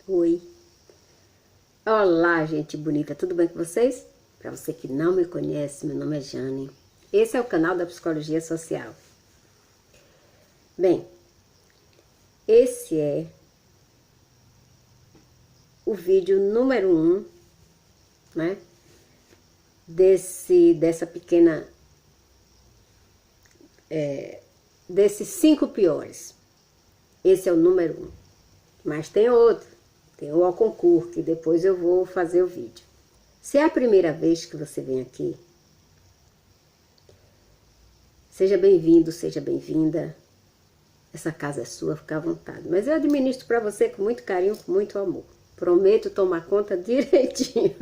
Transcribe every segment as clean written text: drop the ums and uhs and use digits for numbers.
Oi. Olá, gente bonita, tudo bem com vocês? Para você que não me conhece, meu nome é Jane. Esse é o canal da Psicologia Social. Bem, esse é o vídeo número 1, né? Dessa pequena... desses 5 piores. Esse é o número 1. Mas tem outro. Tem o ao concurso, que depois eu vou fazer o vídeo. Se é a primeira vez que você vem aqui, seja bem-vindo, seja bem-vinda. Essa casa é sua, fica à vontade. Mas eu administro para você com muito carinho, com muito amor. Prometo tomar conta direitinho.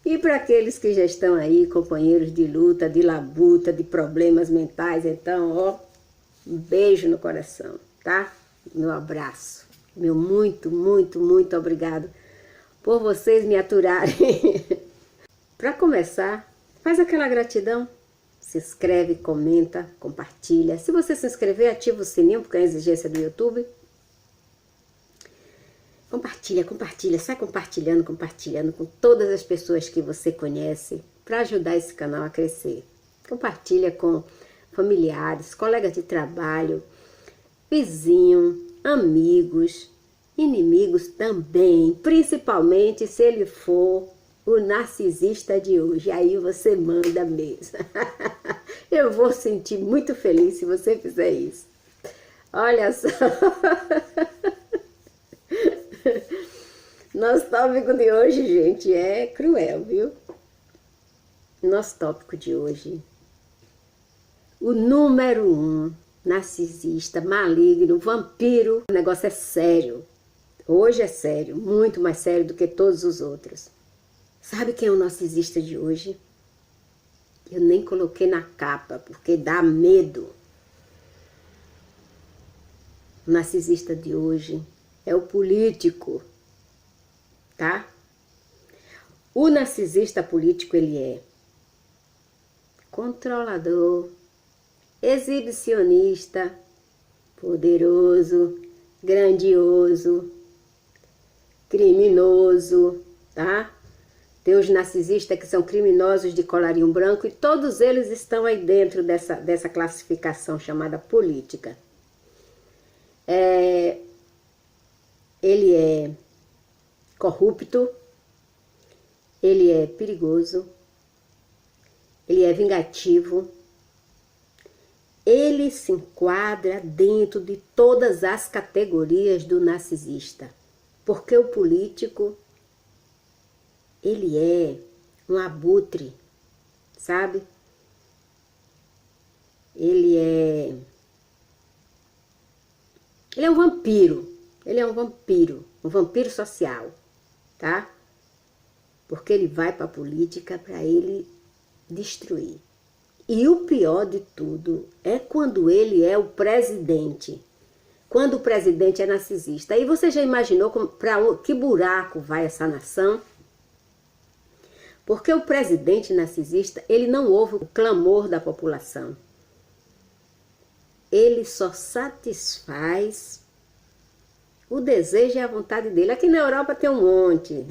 E para aqueles que já estão aí, companheiros de luta, de labuta, de problemas mentais, então, ó, um beijo no coração, tá? Meu abraço. Meu muito, muito, muito obrigado por vocês me aturarem. Para começar, faz aquela gratidão. Se inscreve, comenta, compartilha. Se você se inscrever, ativa o sininho, porque é a exigência do YouTube. Compartilha, compartilha, sai compartilhando com todas as pessoas que você conhece para ajudar esse canal a crescer. Compartilha com familiares, colegas de trabalho, vizinho, amigos, inimigos também, principalmente se ele for o narcisista de hoje. Aí você manda mesmo. Eu vou sentir muito feliz se você fizer isso. Olha só. Nosso tópico de hoje, gente, é cruel, viu? Nosso tópico de hoje, o número 1, narcisista, maligno, vampiro. O negócio é sério. Hoje é sério, muito mais sério do que todos os outros. Sabe quem é o narcisista de hoje? Eu nem coloquei na capa, porque dá medo. O narcisista de hoje é o político, tá? O narcisista político, ele é controlador, exibicionista, poderoso, grandioso, criminoso, tá? Tem os narcisistas que são criminosos de colarinho branco e todos eles estão aí dentro dessa classificação chamada política. Ele é corrupto, ele é perigoso, ele é vingativo, ele se enquadra dentro de todas as categorias do narcisista, porque o político, ele é um abutre, sabe? Ele é um vampiro, um vampiro social, tá? Porque ele vai para a política para ele destruir. E o pior de tudo é quando ele é o presidente. Quando o presidente é narcisista. Aí você já imaginou para que buraco vai essa nação? Porque o presidente narcisista, ele não ouve o clamor da população. Ele só satisfaz o desejo e a vontade dele. Aqui na Europa tem um monte.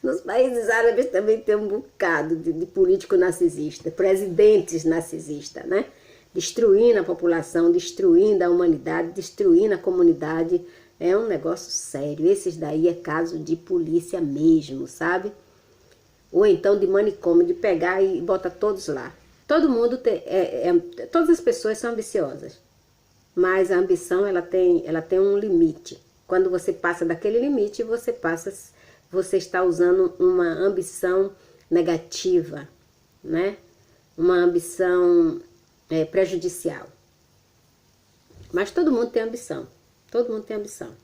Nos países árabes também tem um bocado de político narcisista, presidentes narcisistas, né? Destruindo a população, destruindo a humanidade, destruindo a comunidade. É um negócio sério. Esses daí é caso de polícia mesmo, sabe? Ou então de manicômio, de pegar e botar todos lá. Todo mundo tem, todas as pessoas são ambiciosas, mas a ambição ela tem um limite. Quando você passa daquele limite, você está usando uma ambição negativa, né? Uma ambição prejudicial. Mas todo mundo tem ambição. Todo mundo tem ambição.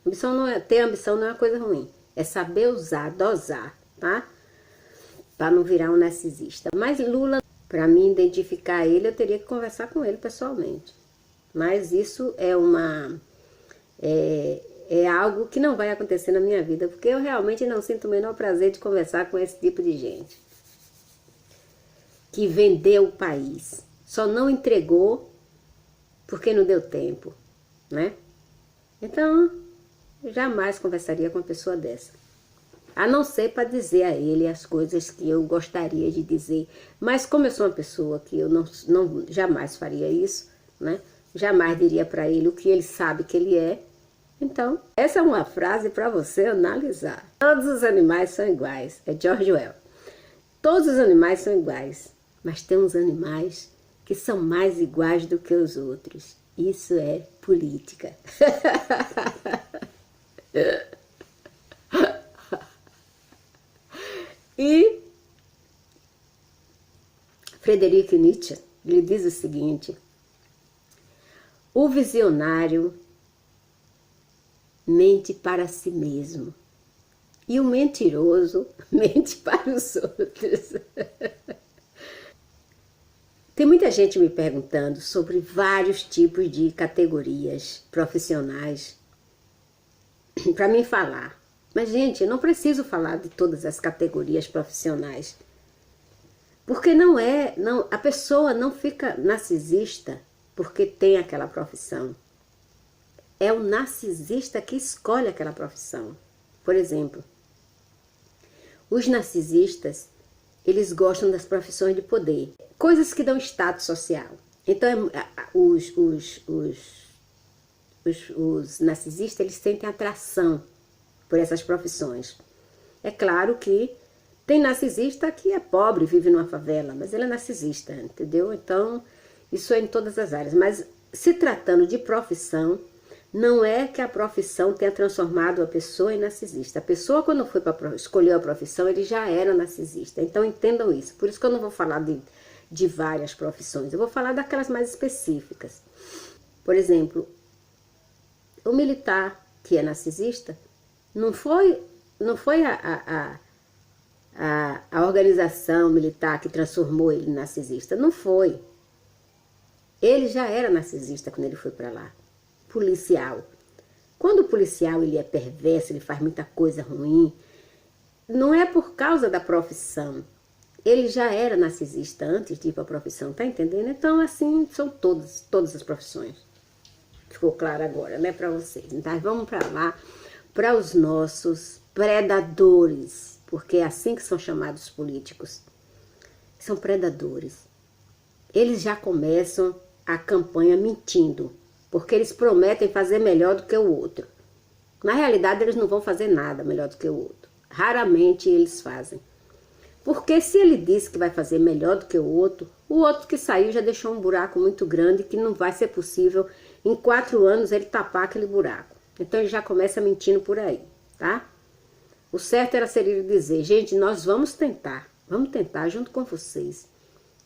Ter ambição não é uma coisa ruim. É saber usar, dosar, tá? Para não virar um narcisista. Mas Lula, para mim identificar ele, eu teria que conversar com ele pessoalmente. Mas isso é algo que não vai acontecer na minha vida, porque eu realmente não sinto o menor prazer de conversar com esse tipo de gente. Que vendeu o país. Só não entregou porque não deu tempo, né? Então, Eu jamais conversaria com uma pessoa dessa. A não ser para dizer a ele as coisas que eu gostaria de dizer. Mas como eu sou uma pessoa que eu jamais faria isso, né? Jamais diria para ele o que ele sabe que ele é. Então, essa é uma frase para você analisar. Todos os animais são iguais. É George Orwell. Todos os animais são iguais, mas tem uns animais que são mais iguais do que os outros. Isso é política. E Friedrich Nietzsche, ele diz o seguinte: o visionário mente para si mesmo e o mentiroso mente para os outros. Tem muita gente me perguntando sobre vários tipos de categorias profissionais para mim falar. Mas, gente, eu não preciso falar de todas as categorias profissionais. Porque a pessoa não fica narcisista porque tem aquela profissão. É o narcisista que escolhe aquela profissão. Por exemplo, os narcisistas, eles gostam das profissões de poder. Coisas que dão status social. Então, os narcisistas, eles sentem atração por essas profissões. É claro que tem narcisista que é pobre, vive numa favela, mas ele é narcisista, entendeu? Então, isso é em todas as áreas. Mas se tratando de profissão, não é que a profissão tenha transformado a pessoa em narcisista. A pessoa, quando foi para escolher a profissão, ele já era narcisista. Então, entendam isso. Por isso que eu não vou falar de várias profissões. Eu vou falar daquelas mais específicas. Por exemplo, o militar que é narcisista, não foi a organização militar que transformou ele em narcisista. Não foi. Ele já era narcisista quando ele foi para lá. Policial. Quando o policial ele é perverso, ele faz muita coisa ruim, não é por causa da profissão. Ele já era narcisista antes de ir para a profissão, tá entendendo? Então, assim, são todas as profissões. Ficou claro agora, né, para vocês. Então, vamos para lá, para os nossos predadores, porque é assim que são chamados os políticos. São predadores. Eles já começam a campanha mentindo, porque eles prometem fazer melhor do que o outro. Na realidade, eles não vão fazer nada melhor do que o outro. Raramente eles fazem. Porque se ele disse que vai fazer melhor do que o outro que saiu já deixou um buraco muito grande que não vai ser possível em 4 anos ele tapar aquele buraco. Então ele já começa mentindo por aí, tá? O certo seria ele dizer, gente, nós vamos tentar junto com vocês.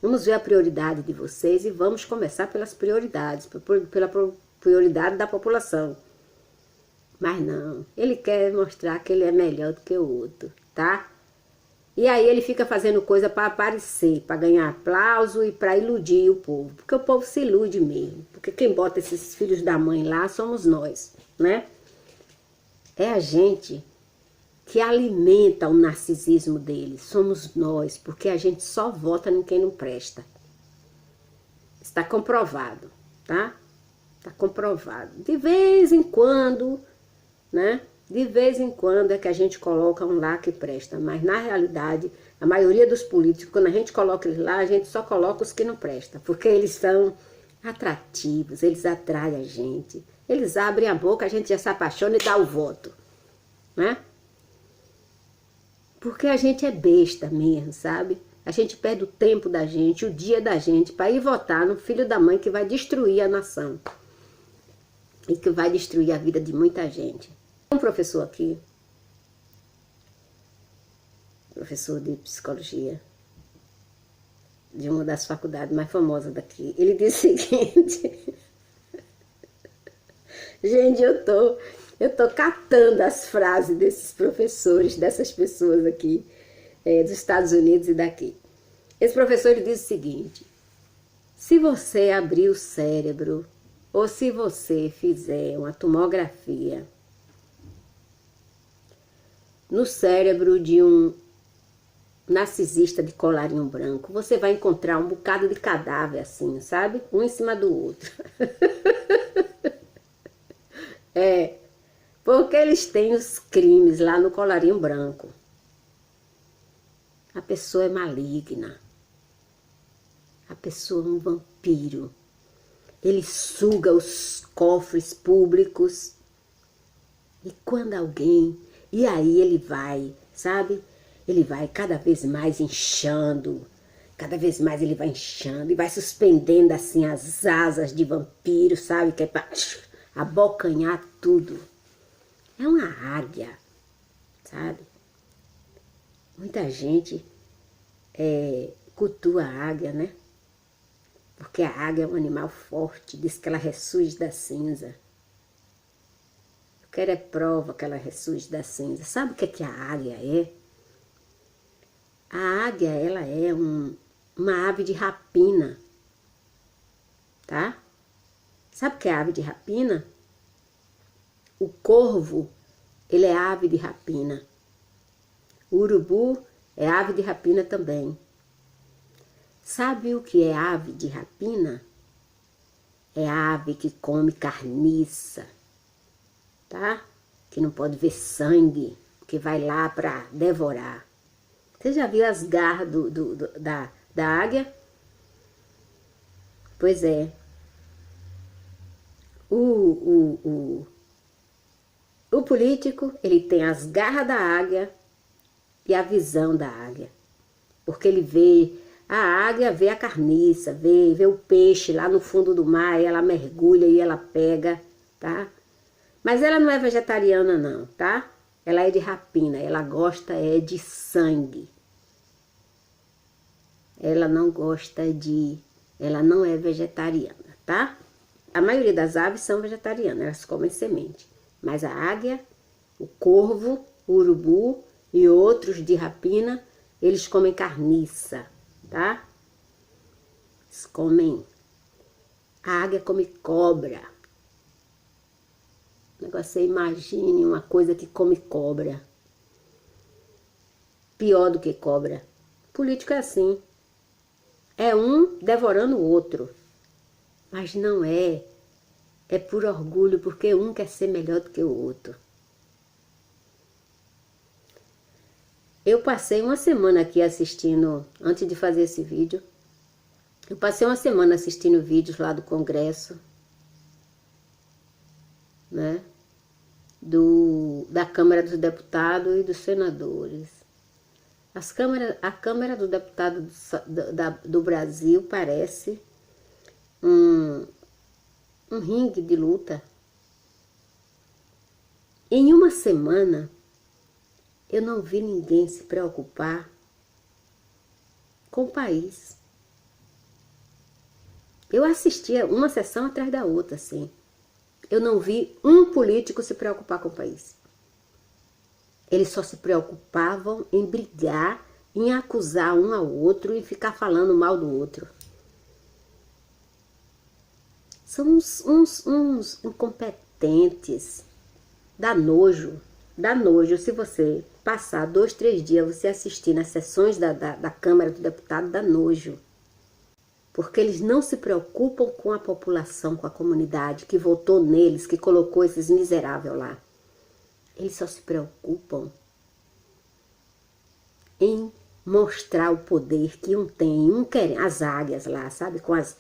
Vamos ver a prioridade de vocês e vamos começar pelas prioridades, pela prioridade da população. Mas não, ele quer mostrar que ele é melhor do que o outro, tá? E aí ele fica fazendo coisa para aparecer, para ganhar aplauso e para iludir o povo. Porque o povo se ilude mesmo. Porque quem bota esses filhos da mãe lá somos nós, né? É a gente que alimenta o narcisismo dele. Somos nós, porque a gente só vota em quem não presta. Está comprovado, tá? Está comprovado. De vez em quando, né? De vez em quando é que a gente coloca um lá que presta, mas na realidade, a maioria dos políticos, quando a gente coloca eles lá, a gente só coloca os que não prestam, porque eles são atrativos, eles atraem a gente, eles abrem a boca, a gente já se apaixona e dá o voto, né? Porque a gente é besta mesmo, sabe? A gente perde o tempo da gente, o dia da gente, para ir votar no filho da mãe que vai destruir a nação e que vai destruir a vida de muita gente. Um professor aqui, professor de psicologia, de uma das faculdades mais famosas daqui, ele disse o seguinte, gente, eu tô catando as frases desses professores, dessas pessoas aqui, dos Estados Unidos e daqui. Esse professor ele diz o seguinte, se você abrir o cérebro, ou se você fizer uma tomografia no cérebro de um narcisista de colarinho branco, você vai encontrar um bocado de cadáver assim, sabe? Um em cima do outro. Porque eles têm os crimes lá no colarinho branco. A pessoa é maligna. A pessoa é um vampiro. Ele suga os cofres públicos. E quando alguém... E aí ele vai, sabe? Ele vai cada vez mais inchando. Cada vez mais ele vai inchando. E vai suspendendo assim as asas de vampiro, sabe? Que é para abocanhar tudo. É uma águia, sabe? Muita gente cultua a águia, né? Porque a águia é um animal forte, diz que ela ressurge da cinza. Eu quero é prova que ela ressurge da cinza. Sabe o que a águia é? A águia, ela é uma ave de rapina, tá? Sabe o que é ave de rapina? O corvo, ele é ave de rapina. O urubu é ave de rapina também. Sabe o que é ave de rapina? É a ave que come carniça, tá? Que não pode ver sangue, que vai lá para devorar. Você já viu as garras da águia? Pois é. O político, ele tem as garras da águia e a visão da águia. Porque ele vê, a águia vê a carniça, vê o peixe lá no fundo do mar, e ela mergulha e ela pega, tá? Mas ela não é vegetariana não, tá? Ela é de rapina, ela gosta de sangue. Ela não é vegetariana, tá? A maioria das aves são vegetarianas, elas comem semente. Mas a águia, o corvo, o urubu e outros de rapina, eles comem carniça, tá? Eles comem... A águia come cobra. O negócio, você imagine uma coisa que come cobra. Pior do que cobra. Político é assim. É um devorando o outro. Mas não é. É por orgulho, porque um quer ser melhor do que o outro. Eu passei uma semana aqui assistindo, antes de fazer esse vídeo, eu passei uma semana assistindo vídeos lá do Congresso, né? Da Câmara dos Deputados e dos Senadores. A Câmara do Deputado do Brasil parece um ringue de luta. Em uma semana, eu não vi ninguém se preocupar com o país. Eu assistia uma sessão atrás da outra, assim. Eu não vi um político se preocupar com o país. Eles só se preocupavam em brigar, em acusar um ao outro e ficar falando mal do outro. São uns incompetentes. Dá nojo. Dá nojo se você passar 2, 3 dias você assistir nas sessões da Câmara do Deputado, dá nojo. Porque eles não se preocupam com a população, com a comunidade que votou neles, que colocou esses miseráveis lá. Eles só se preocupam em mostrar o poder que um tem, as águias lá, sabe? Com as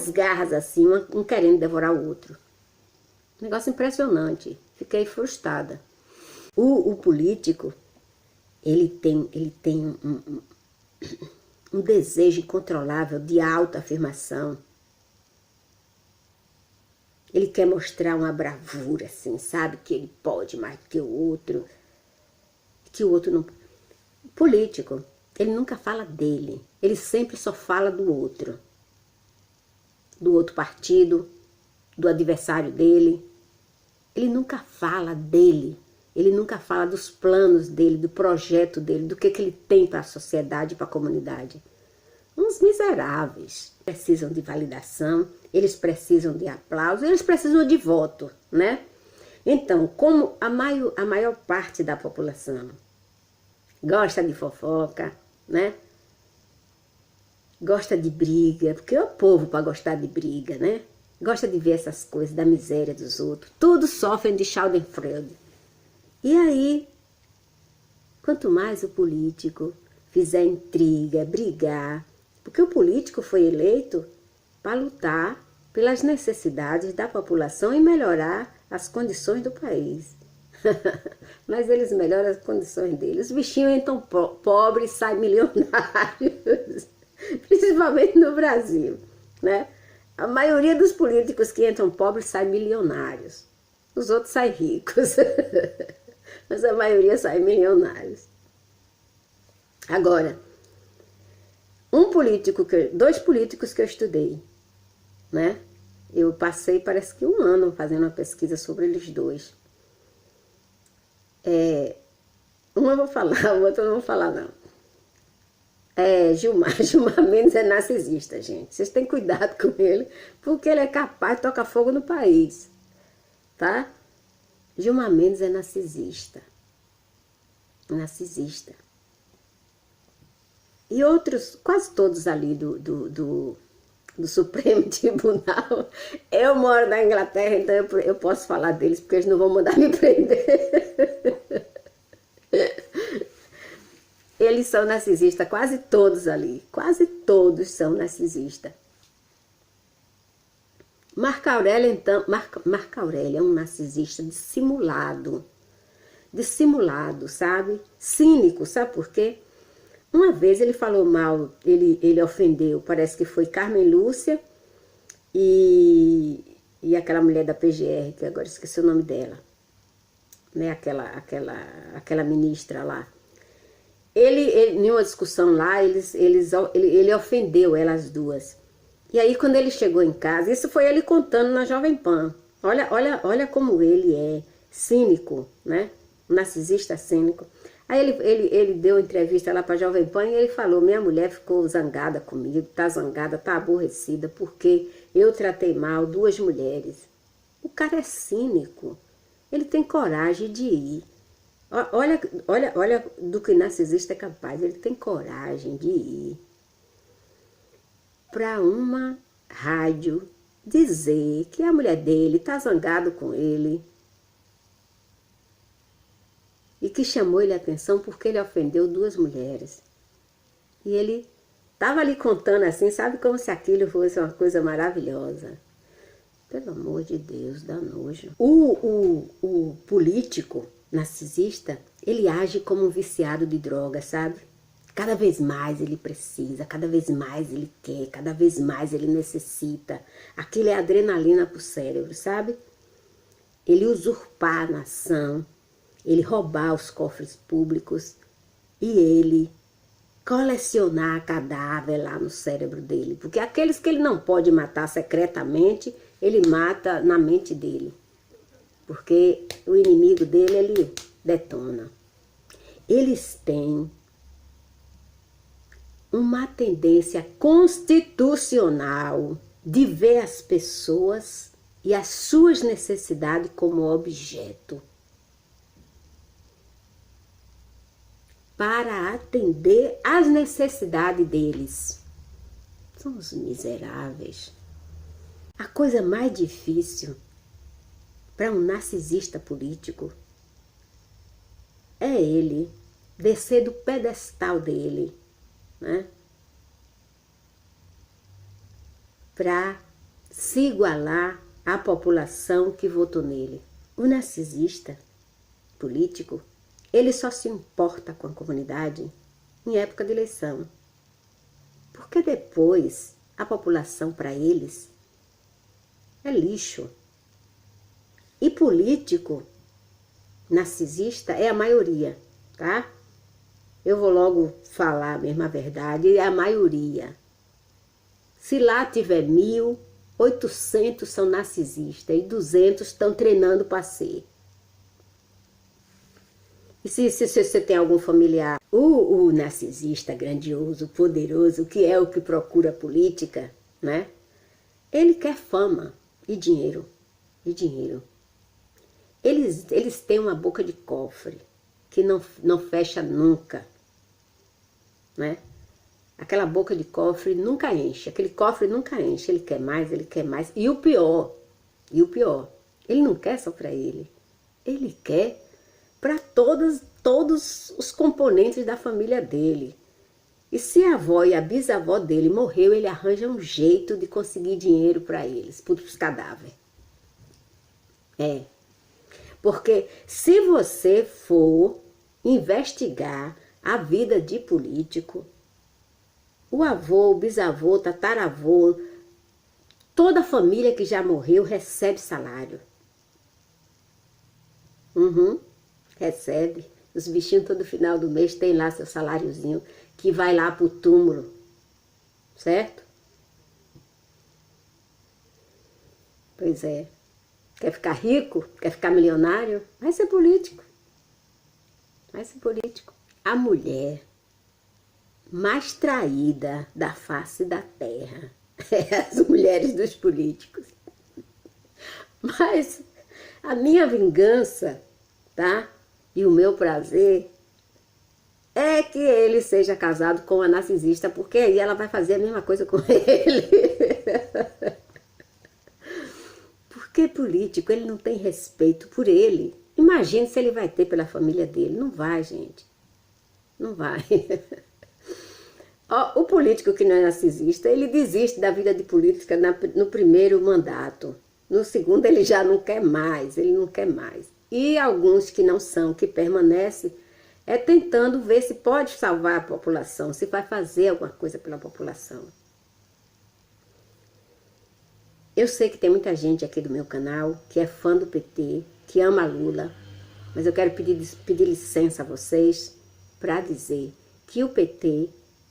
garras assim, um querendo devorar o outro. Negócio impressionante. Fiquei frustrada. O político, ele tem um desejo incontrolável de autoafirmação. Ele quer mostrar uma bravura, assim, sabe? Que ele pode mais que o outro. Que o outro não... O político, ele nunca fala dele. Ele sempre só fala do outro. Do outro partido, do adversário dele. Ele nunca fala dele. Ele nunca fala dos planos dele, do projeto dele, do que ele tem para a sociedade e para a comunidade. Uns miseráveis. Precisam de validação, eles precisam de aplauso, eles precisam de voto, né? Então, como a maior parte da população gosta de fofoca, né? Gosta de briga, porque é o povo para gostar de briga, né? gosta de ver essas coisas, da miséria dos outros. Todos sofrem de Schadenfreude. E aí, quanto mais o político fizer intriga, brigar, porque o político foi eleito para lutar pelas necessidades da população e melhorar as condições do país. Mas eles melhoram as condições deles. Os bichinhos entram pobres, saem milionários, principalmente no Brasil, né? A maioria dos políticos que entram pobres saem milionários. Os outros saem ricos, mas a maioria sai milionários. Agora, dois políticos que eu estudei, né? Eu passei, parece que 1 ano fazendo uma pesquisa sobre eles dois. Um eu vou falar, o outro eu não vou falar, não. Gilmar Mendes é narcisista, gente. Vocês têm cuidado com ele, porque ele é capaz de tocar fogo no país, tá? Gilmar Mendes é narcisista. Narcisista. E outros, quase todos ali do Supremo Tribunal. Eu moro na Inglaterra, então eu posso falar deles, porque eles não vão mandar me prender. Eles são narcisistas, quase todos ali. Quase todos são narcisistas. Marco Aurélio, então, Marco Aurélio é um narcisista dissimulado. Dissimulado, sabe? Cínico, sabe por quê? Uma vez ele falou mal, ele ofendeu, parece que foi Carmen Lúcia e aquela mulher da PGR, que agora esqueci o nome dela, né? Aquela ministra lá. Em uma discussão lá, ele ofendeu elas duas. E aí quando ele chegou em casa, isso foi ele contando na Jovem Pan. Olha como ele é cínico, né? Um narcisista cínico. Aí ele deu entrevista lá para a Jovem Pan e ele falou, minha mulher ficou zangada comigo, tá zangada, tá aborrecida, porque eu tratei mal 2 mulheres. O cara é cínico, ele tem coragem de ir. Olha do que narcisista é capaz, ele tem coragem de ir para uma rádio dizer que a mulher dele tá zangada com ele, e que chamou ele a atenção porque ele ofendeu 2 mulheres. E ele estava ali contando assim, sabe, como se aquilo fosse uma coisa maravilhosa. Pelo amor de Deus, dá nojo. O político narcisista, ele age como um viciado de droga, sabe? Cada vez mais ele precisa, cada vez mais ele quer, cada vez mais ele necessita. Aquilo é adrenalina para o cérebro, sabe? Ele usurpar a nação, ele roubar os cofres públicos e ele colecionar cadáver lá no cérebro dele. Porque aqueles que ele não pode matar secretamente, ele mata na mente dele. Porque o inimigo dele, ele detona. Eles têm uma tendência constitucional de ver as pessoas e as suas necessidades como objeto, para atender às necessidades deles. São os miseráveis. A coisa mais difícil para um narcisista político é ele descer do pedestal dele, né? Para se igualar à população que votou nele. O narcisista político, ele só se importa com a comunidade em época de eleição. Porque depois a população para eles é lixo. E político narcisista é a maioria, tá? Eu vou logo falar mesmo a verdade, é a maioria. Se lá tiver 1.000, 800 são narcisistas e 200 estão treinando para ser. E se você tem algum familiar, o narcisista grandioso, poderoso, que é o que procura política, né? Ele quer fama e dinheiro, e dinheiro. Eles têm uma boca de cofre que não fecha nunca, né? Aquela boca de cofre nunca enche, aquele cofre nunca enche, ele quer mais, ele quer mais. E o pior, ele não quer só para ele quer para todos os componentes da família dele. E se a avó e a bisavó dele morreu, ele arranja um jeito de conseguir dinheiro para eles, para os cadáveres. Porque se você for investigar a vida de político, o avô, o bisavô, tataravô, toda a família que já morreu recebe salário. Recebe. Os bichinhos todo final do mês tem lá seu saláriozinho que vai lá pro túmulo, certo? Pois é. Quer ficar rico? Quer ficar milionário? Vai ser político. Vai ser político. A mulher mais traída da face da terra é as mulheres dos políticos. Mas a minha vingança, tá? E o meu prazer é que ele seja casado com uma narcisista, porque aí ela vai fazer a mesma coisa com ele. Porque político, ele não tem respeito por ele. Imagine se ele vai ter pela família dele. Não vai, gente. Não vai. O político que não é narcisista, ele desiste da vida de política no primeiro mandato. No segundo ele já não quer mais, ele não quer mais. E alguns que não são, que permanecem, tentando ver se pode salvar a população, se vai fazer alguma coisa pela população. Eu sei que tem muita gente aqui do meu canal que é fã do PT, que ama Lula, mas eu quero pedir licença a vocês para dizer que o PT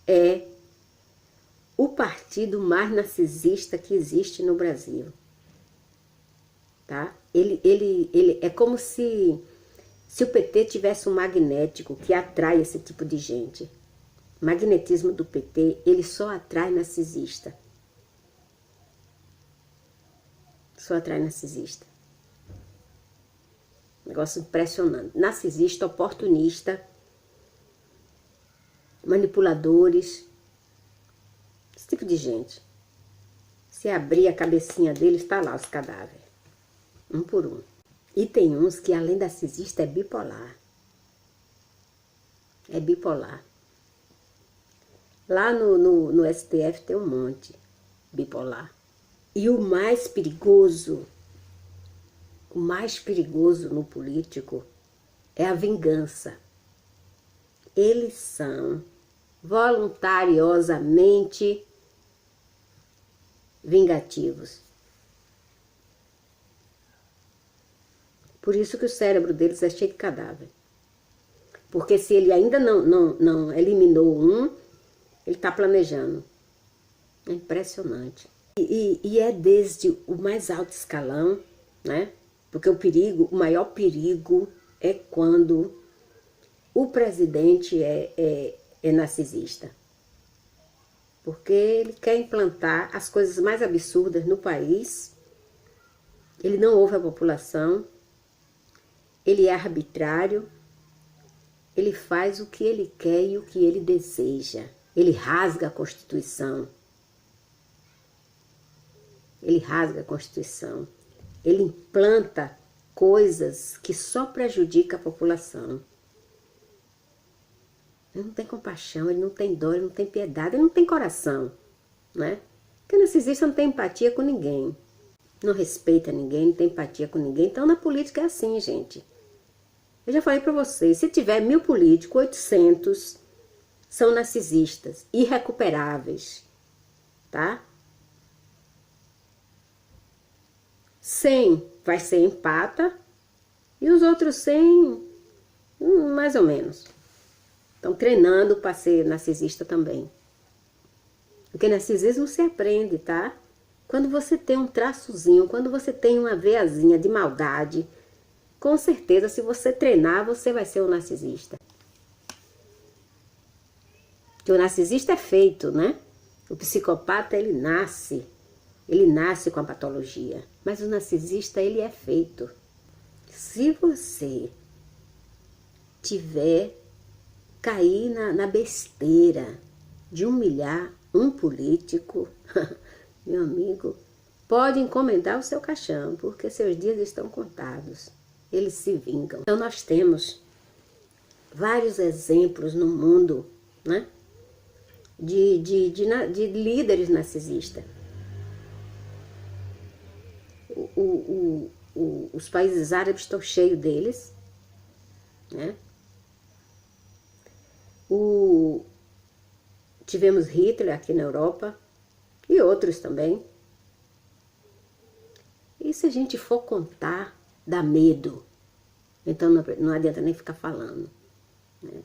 é o partido mais narcisista que existe no Brasil. Tá? Ele é como se o PT tivesse um magnético que atrai esse tipo de gente. O magnetismo do PT, ele só atrai narcisista. Só atrai narcisista. Negócio impressionante. Narcisista, oportunista, manipuladores, esse tipo de gente. Se abrir a cabecinha deles, está lá os cadáveres. Um por um. E tem uns que, além da narcisista, é bipolar. É bipolar. Lá no STF tem um monte bipolar. E o mais perigoso no político é a vingança. Eles são voluntariosamente vingativos. Por isso que o cérebro deles é cheio de cadáver. Porque se ele ainda não eliminou um, ele está planejando. É impressionante. E é desde o mais alto escalão, né? Porque o maior perigo é quando o presidente é narcisista. Porque ele quer implantar as coisas mais absurdas no país, ele não ouve a população, ele é arbitrário, ele faz o que ele quer e o que ele deseja. Ele rasga a Constituição. Ele rasga a Constituição. Ele implanta coisas que só prejudicam a população. Ele não tem compaixão, ele não tem dor, ele não tem piedade, ele não tem coração, né? Porque narcisista não tem empatia com ninguém. Não respeita ninguém, não tem empatia com ninguém. Então na política é assim, gente. Eu já falei para vocês, se tiver 1000 políticos, 800 são narcisistas, irrecuperáveis, tá? 100 vai ser empata e os outros 100, mais ou menos. Estão treinando para ser narcisista também. Porque narcisismo se aprende, tá? Quando você tem um traçozinho, quando você tem uma veiazinha de maldade, com certeza, se você treinar, você vai ser um narcisista. Porque o narcisista é feito, né? O psicopata, ele nasce com a patologia. Mas o narcisista, ele é feito. Se você cair na besteira de humilhar um político, meu amigo, pode encomendar o seu caixão, porque seus dias estão contados. Eles se vingam. Então nós temos vários exemplos no mundo, né, de líderes narcisistas. Os países árabes estão cheios deles, né? Tivemos Hitler aqui na Europa e outros também. E se a gente for contar, dá medo. Então não adianta nem ficar falando, né?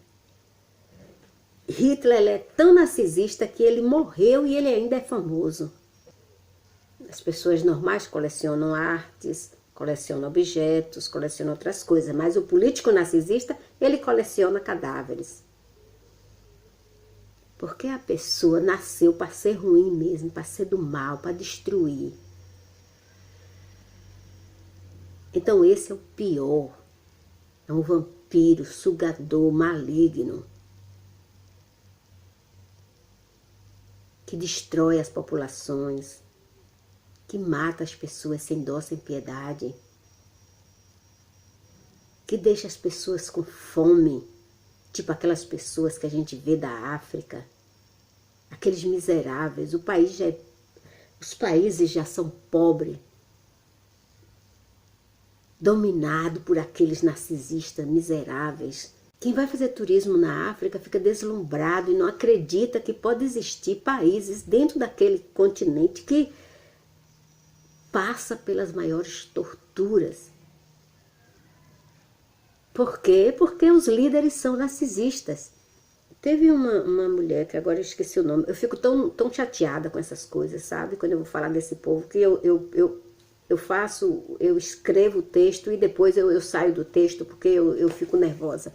Hitler, ele é tão narcisista que ele morreu e ele ainda é famoso. As pessoas normais colecionam artes, colecionam objetos, colecionam outras coisas, mas o político narcisista, ele coleciona cadáveres. Porque a pessoa nasceu para ser ruim mesmo, para ser do mal, para destruir. Então esse é o pior. É um vampiro, sugador, maligno, que destrói as populações, que mata as pessoas sem dó, sem piedade, que deixa as pessoas com fome, tipo aquelas pessoas que a gente vê da África, aqueles miseráveis. Os países já são pobres, dominados por aqueles narcisistas miseráveis. Quem vai fazer turismo na África fica deslumbrado e não acredita que pode existir países dentro daquele continente que passa pelas maiores torturas. Por quê? Porque os líderes são narcisistas. Teve uma mulher, que agora eu esqueci o nome, eu fico tão chateada com essas coisas, sabe? Quando eu vou falar desse povo, que eu escrevo o texto e depois eu saio do texto porque eu fico nervosa.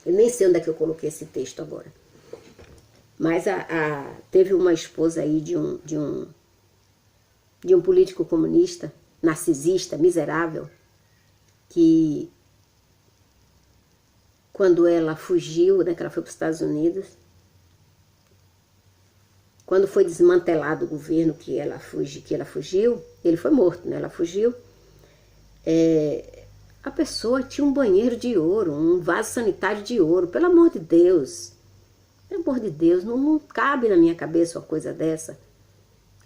Eu nem sei onde é que eu coloquei esse texto agora. Mas teve uma esposa aí de um político comunista, narcisista, miserável, que quando ela fugiu, né, que ela foi para os Estados Unidos, quando foi desmantelado o governo que ela fugiu, ele foi morto, né? Ela fugiu. A pessoa tinha um banheiro de ouro, um vaso sanitário de ouro. Pelo amor de Deus, não cabe na minha cabeça uma coisa dessa.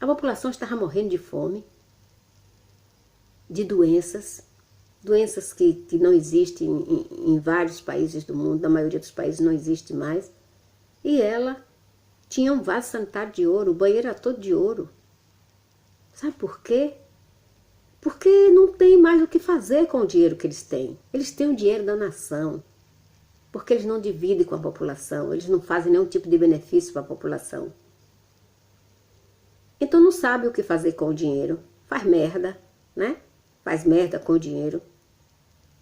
A população estava morrendo de fome, de doenças que não existem em vários países do mundo, na maioria dos países não existe mais. E ela tinha um vaso sanitário de ouro, o banheiro era todo de ouro. Sabe por quê? Porque não tem mais o que fazer com o dinheiro que eles têm. Eles têm o dinheiro da nação, porque eles não dividem com a população, eles não fazem nenhum tipo de benefício para a população. Então não sabe o que fazer com o dinheiro, faz merda, né? Faz merda com o dinheiro.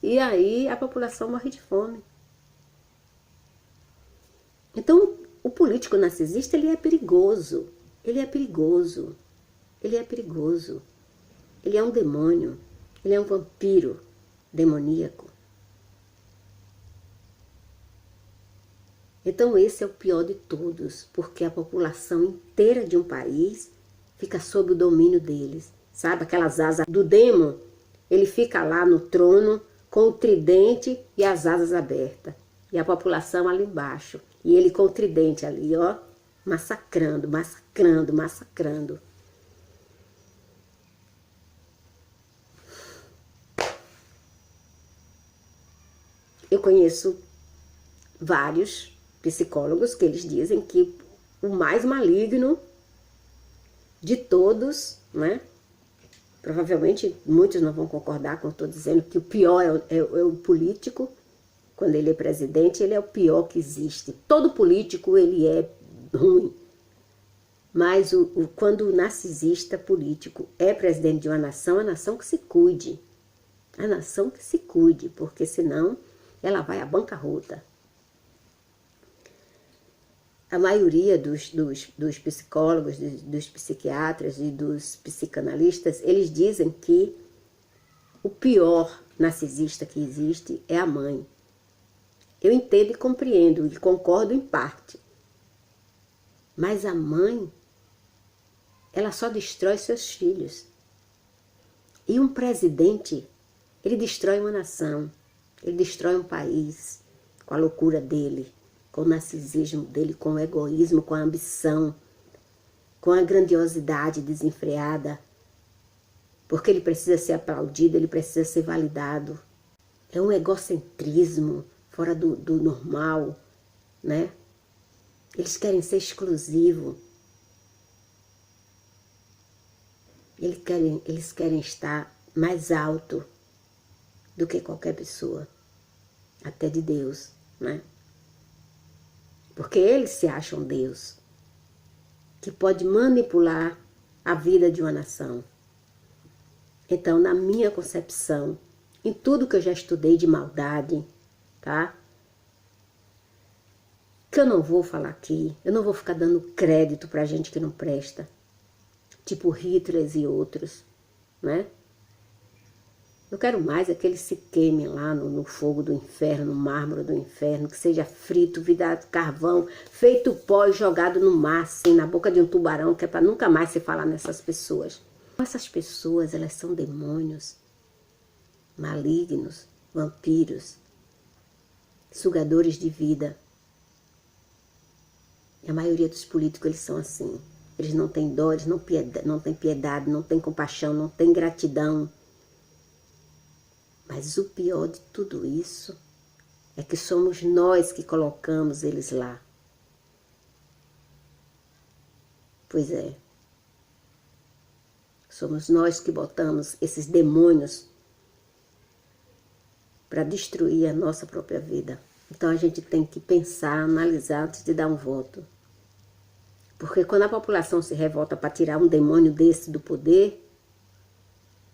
E aí a população morre de fome. Então o político narcisista, ele é perigoso, ele é perigoso, ele é perigoso. Ele é um demônio, ele é um vampiro demoníaco. Então esse é o pior de todos, porque a população inteira de um país fica sob o domínio deles. Sabe aquelas asas do demo? Ele fica lá no trono com o tridente e as asas abertas. E a população ali embaixo. E ele com o tridente ali, ó, massacrando, massacrando, massacrando. Eu conheço vários psicólogos que eles dizem que o mais maligno de todos, né? Provavelmente muitos não vão concordar com o que eu estou dizendo, que o pior é o político. Quando ele é presidente, ele é o pior que existe. Todo político, ele é ruim. Mas quando o narcisista político é presidente de uma nação, a nação que se cuide. A nação que se cuide, porque senão ela vai à bancarrota. A maioria dos psicólogos, dos psiquiatras e dos psicanalistas, eles dizem que o pior narcisista que existe é a mãe. Eu entendo e compreendo e concordo em parte. Mas a mãe, ela só destrói seus filhos. E um presidente, ele destrói uma nação, ele destrói um país com a loucura dele, com o narcisismo dele, com o egoísmo, com a ambição, com a grandiosidade desenfreada, porque ele precisa ser aplaudido, ele precisa ser validado. É um egocentrismo fora do normal, né? Eles querem ser exclusivos. Eles querem estar mais alto do que qualquer pessoa, até de Deus, né? Porque eles se acham Deus, que pode manipular a vida de uma nação. Então, na minha concepção, em tudo que eu já estudei de maldade, tá? Que eu não vou falar aqui, eu não vou ficar dando crédito pra gente que não presta, tipo Hitler e outros, né? Eu quero mais é que eles se queimem lá no fogo do inferno, no mármore do inferno, que seja frito, virado carvão, feito pó e jogado no mar, assim, na boca de um tubarão, que é para nunca mais se falar nessas pessoas. Essas pessoas, elas são demônios, malignos, vampiros, sugadores de vida. E a maioria dos políticos, eles são assim. Eles não têm dó, eles não têm piedade, não têm compaixão, não têm gratidão. Mas o pior de tudo isso é que somos nós que colocamos eles lá. Pois é. Somos nós que botamos esses demônios para destruir a nossa própria vida. Então a gente tem que pensar, analisar antes de dar um voto. Porque quando a população se revolta para tirar um demônio desse do poder,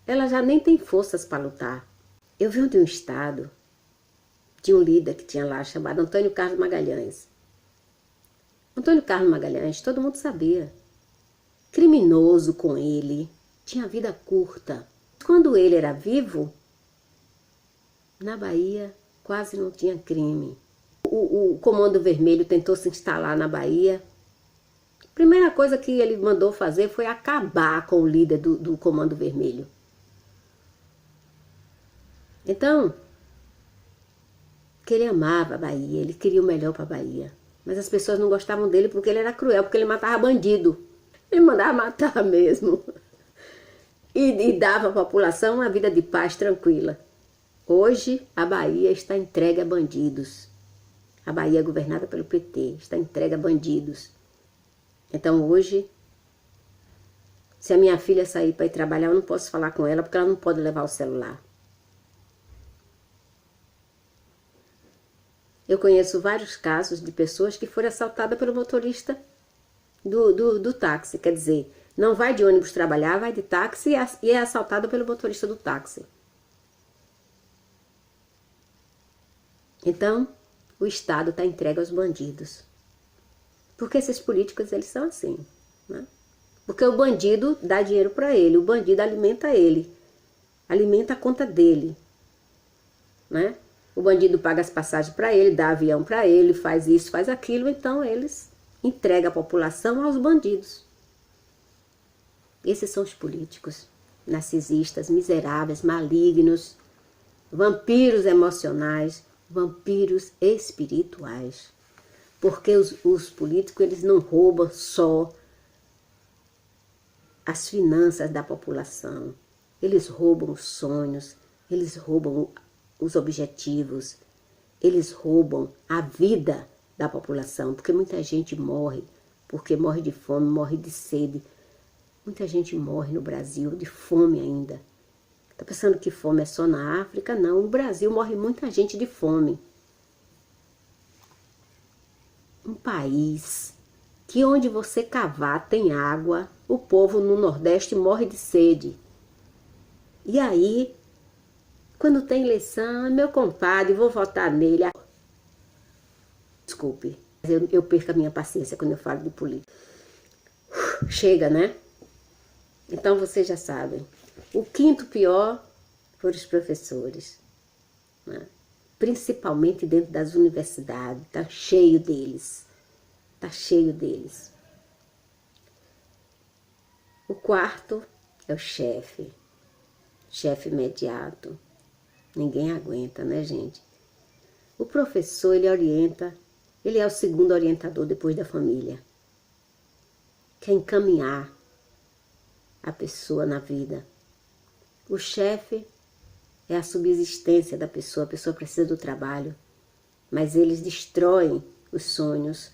ela já nem tem forças para lutar. Eu venho de um estado, de um líder que tinha lá, chamado Antônio Carlos Magalhães. Antônio Carlos Magalhães, todo mundo sabia. Criminoso com ele, tinha vida curta. Quando ele era vivo, na Bahia quase não tinha crime. O Comando Vermelho tentou se instalar na Bahia. A primeira coisa que ele mandou fazer foi acabar com o líder do Comando Vermelho. Então, que ele amava a Bahia, ele queria o melhor para a Bahia. Mas as pessoas não gostavam dele porque ele era cruel, porque ele matava bandido. Ele mandava matar mesmo. E dava à população uma vida de paz tranquila. Hoje, a Bahia está entregue a bandidos. A Bahia é governada pelo PT, está entregue a bandidos. Então, hoje, se a minha filha sair para ir trabalhar, eu não posso falar com ela porque ela não pode levar o celular. Eu conheço vários casos de pessoas que foram assaltadas pelo motorista do táxi. Quer dizer, não vai de ônibus trabalhar, vai de táxi e é assaltada pelo motorista do táxi. Então, o Estado está entregue aos bandidos. Porque esses políticos, eles são assim, né? Porque o bandido dá dinheiro para ele, o bandido alimenta ele, alimenta a conta dele, né? O bandido paga as passagens para ele, dá avião para ele, faz isso, faz aquilo, então eles entregam a população aos bandidos. Esses são os políticos, narcisistas, miseráveis, malignos, vampiros emocionais, vampiros espirituais. Porque os políticos, eles não roubam só as finanças da população, eles roubam os sonhos, eles roubam os objetivos, eles roubam a vida da população, porque muita gente morre, porque morre de fome, morre de sede. Muita gente morre no Brasil de fome ainda. Tá pensando que fome é só na África? Não, no Brasil morre muita gente de fome. Um país que onde você cavar tem água, o povo no Nordeste morre de sede. E aí, quando tem eleição, meu compadre, vou votar nele. Desculpe, eu perco a minha paciência quando eu falo de política. Chega, né? Então vocês já sabem. O quinto pior foram os professores, né? Principalmente dentro das universidades. Tá cheio deles. Tá cheio deles. O quarto é o chefe imediato. Ninguém aguenta, né, gente? O professor, ele orienta, ele é o segundo orientador depois da família. Quer encaminhar a pessoa na vida. O chefe é a subsistência da pessoa, a pessoa precisa do trabalho, mas eles destroem os sonhos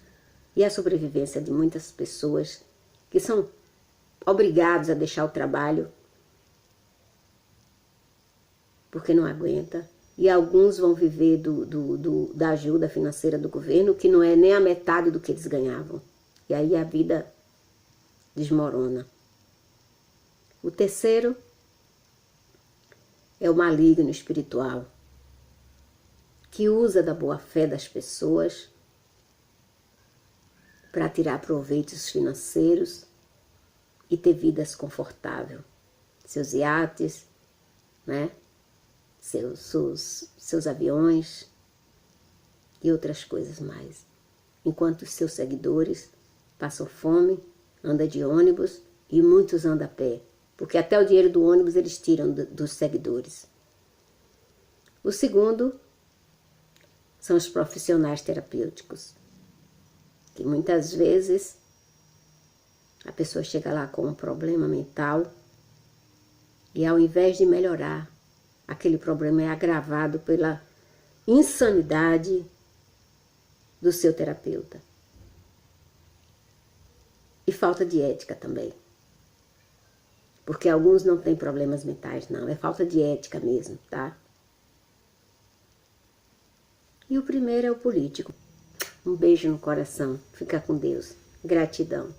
e a sobrevivência de muitas pessoas que são obrigados a deixar o trabalho porque não aguenta. E alguns vão viver da ajuda financeira do governo, que não é nem a metade do que eles ganhavam. E aí a vida desmorona. O terceiro é o maligno espiritual, que usa da boa-fé das pessoas para tirar proveitos financeiros e ter vidas confortáveis. Seus iates, né? Seus aviões e outras coisas mais. Enquanto os seus seguidores passam fome, andam de ônibus e muitos andam a pé, porque até o dinheiro do ônibus eles tiram dos seguidores. O segundo são os profissionais terapêuticos, que muitas vezes a pessoa chega lá com um problema mental e ao invés de melhorar, aquele problema é agravado pela insanidade do seu terapeuta. E falta de ética também. Porque alguns não têm problemas mentais, não. É falta de ética mesmo, tá? E o primeiro é o político. Um beijo no coração. Fica com Deus. Gratidão.